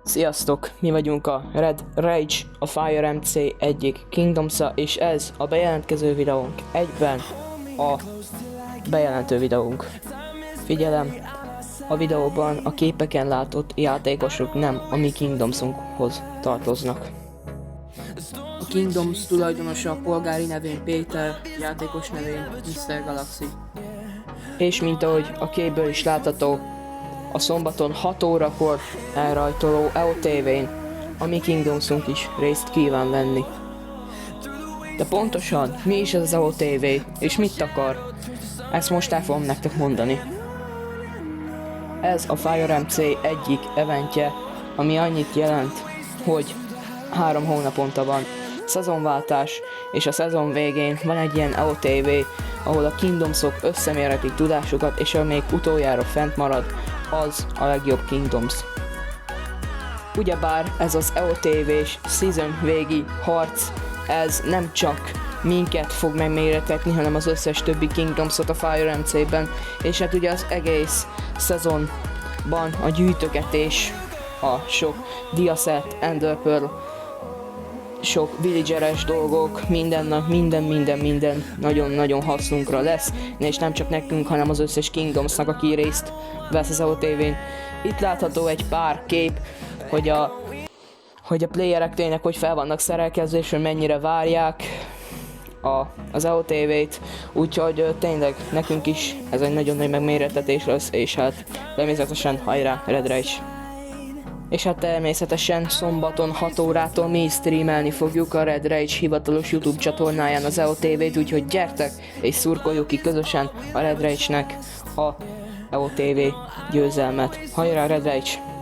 Sziasztok! Mi vagyunk a Red Rage, a Fire MC egyik Kingdoms-a, és ez a bejelentkező videónk, egyben a bejelentő videónk. Figyelem! A videóban a képeken látott játékosok nem a mi Kingdomsunkhoz tartoznak. A Kingdoms tulajdonosa polgári nevén Péter, játékos nevén Mr. Galaxy. És mint ahogy a képből is látható, a szombaton 6 órakor elrajtoló EOTV-n a mi Kingdomsunk is részt kíván venni. De pontosan mi is ez az EOTV és mit akar? Ezt most el fogom nektek mondani. Ez a Fire MC egyik eventje, ami annyit jelent, hogy 3 hónaponta van szezonváltás, és a szezon végén van egy ilyen EOTV, ahol a Kingdomsok összemérhetik tudásukat, és ami még utoljára fent marad, az a legjobb Kingdoms. Ugyebár ez az EOTV-s season végi harc, ez nem csak minket fog megmérettetni, hanem az összes többi Kingdomsot a Fire MC-ben, és hát ugye az egész szezonban a gyűjtögetés, a sok Diaszett, Ender Pearl, sok villageres dolgok, minden nagyon-nagyon hasznunkra lesz, és nem csak nekünk, hanem az összes Kingdomsnak, aki részt vesz az EOTV-n. Itt látható egy pár kép, hogy a playerek tényleg hogy fel vannak szerelkezve, és hogy mennyire várják az EOTV-t, úgyhogy tényleg nekünk is ez egy nagyon nagy megmérettetés lesz, és hát természetesen hajrá Red Rage! És hát természetesen szombaton 6 órától mi is streamelni fogjuk a Red Rage hivatalos YouTube csatornáján az EOTV-t, úgyhogy gyertek és szurkoljuk ki közösen a Red Rage-nek a EOTV győzelmet. Hajrá Red Rage!